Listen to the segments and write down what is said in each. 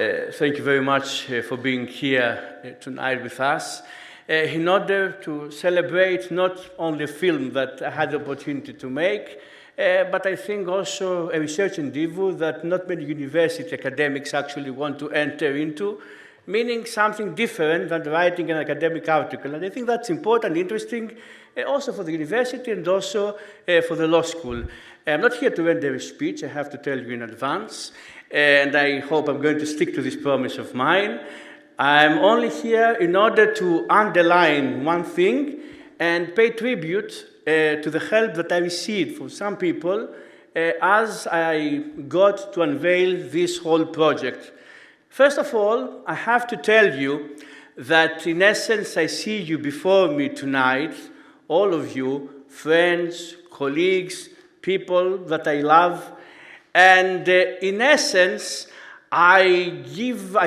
Thank you very much for being here tonight with us in order to celebrate not only a film that I had the opportunity to make, but I think also a research endeavor that not many university academics actually want to enter into, meaning something different than writing an academic article. And I think that's important, interesting, also for the university and also for the law school. I'm not here to render a speech, I have to tell you in advance, and I hope I'm going to stick to this promise of mine. I'm only here in order to underline one thing and pay tribute to the help that I received from some people as I got to unveil this whole project. First of all, I have to tell you that in essence, I see you before me tonight, all of you, friends, colleagues, people that I love, and in essence, I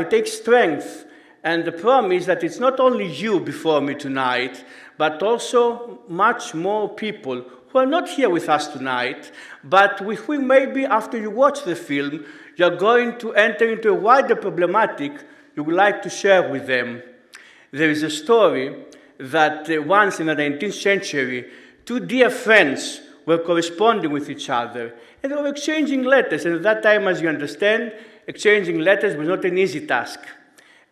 take strength and the promise that it's not only you before me tonight, but also much more people who are not here with us tonight, but with whom maybe after you watch the film, you're going to enter into a wider problematic you would like to share with them. There is a story that once in the 19th century, two dear friends were corresponding with each other, and they were exchanging letters. And at that time, as you understand, exchanging letters was not an easy task.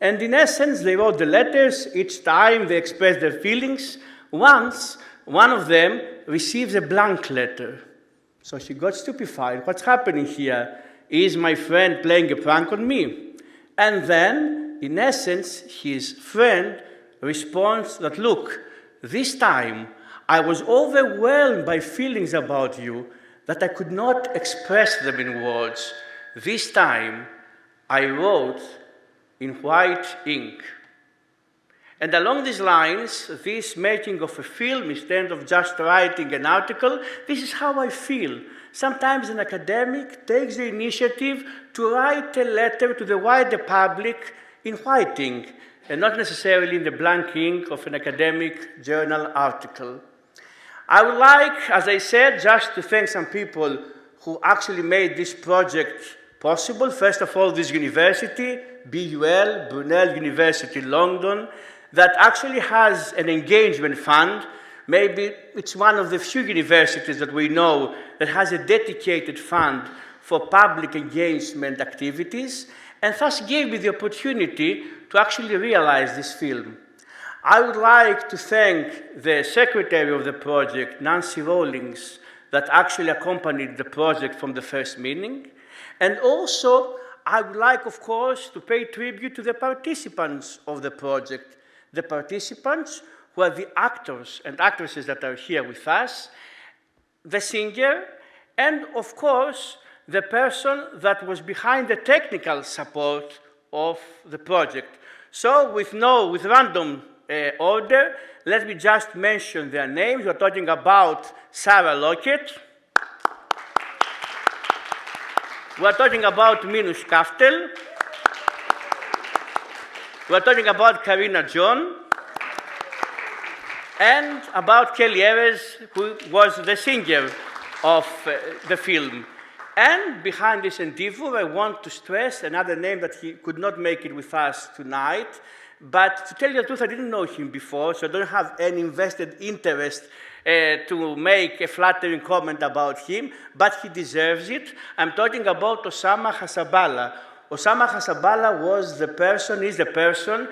And in essence, they wrote the letters. Each time they expressed their feelings. Once, one of them receives a blank letter. So she got stupefied. What's happening here? Is my friend playing a prank on me? And then, in essence, his friend responds that, look, this time I was overwhelmed by feelings about you that I could not express them in words. This time I wrote in white ink. And along these lines, this making of a film instead of just writing an article, this is how I feel. Sometimes an academic takes the initiative to write a letter to the wider public in white ink, and not necessarily in the blank ink of an academic journal article. I would like, as I said, just to thank some people who actually made this project possible. First of all, this university, BUL, Brunel University London, that actually has an engagement fund. Maybe it's one of the few universities that we know that has a dedicated fund for public engagement activities, and thus gave me the opportunity to actually realize this film. I would like to thank the secretary of the project, Nancy Rawlings, that actually accompanied the project from the first meeting. And also, I would like, of course, to pay tribute to the participants of the project. The participants who are the actors and actresses that are here with us, the singer, and of course, the person that was behind the technical support of the project. So with random order, let me just mention their names. We're talking about Sarah Lockett. We're talking about Minus Kaftel. We're talking about Karina John. And about Kelly Erez, who was the singer of the film. And behind this endeavor, I want to stress another name that he could not make it with us tonight. But to tell you the truth, I didn't know him before, so I don't have any invested interest to make a flattering comment about him, but he deserves it. I'm talking about Osama Hasabala. Osama Hasabala is the person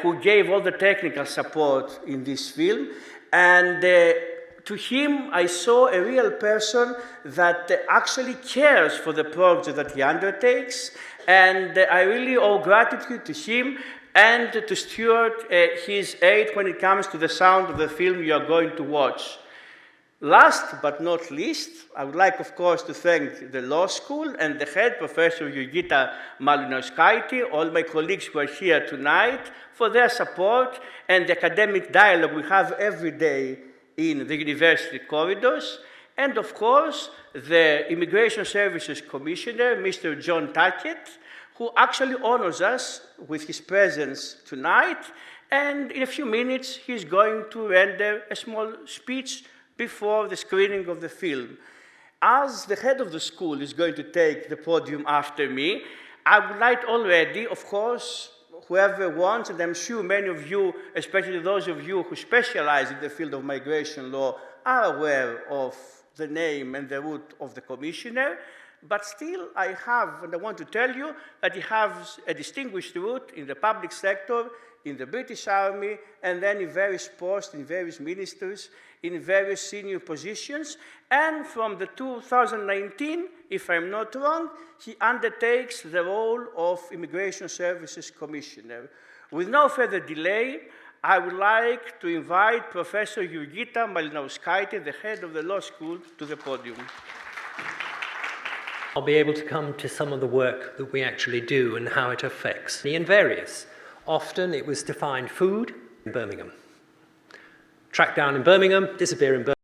who gave all the technical support in this film. And to him, I saw a real person that actually cares for the project that he undertakes. And I really owe gratitude to him and to Stuart, his aid when it comes to the sound of the film you are going to watch. Last but not least, I would like, of course, to thank the law school and the head, Professor Jurgita Malinowskaite, all my colleagues who are here tonight, for their support and the academic dialogue we have every day in the university corridors, and of course, the Immigration Services Commissioner, Mr. John Tackett, who actually honors us with his presence tonight, and in a few minutes, he's going to render a small speech before the screening of the film. As the head of the school is going to take the podium after me, I would like already, of course, whoever wants, and I'm sure many of you, especially those of you who specialize in the field of migration law, are aware of the name and the route of the commissioner, but still I have, and I want to tell you, that he has a distinguished route in the public sector, in the British Army, and then in various posts, in various ministers, in various senior positions. And from the 2019, if I'm not wrong, he undertakes the role of Immigration Services Commissioner. With no further delay, I would like to invite Professor Jurgita Malinauskaite, the head of the law school, to the podium. I'll be able to come to some of the work that we actually do and how it affects me in various. Often it was to find food in Birmingham. Track down in Birmingham, disappear in Birmingham.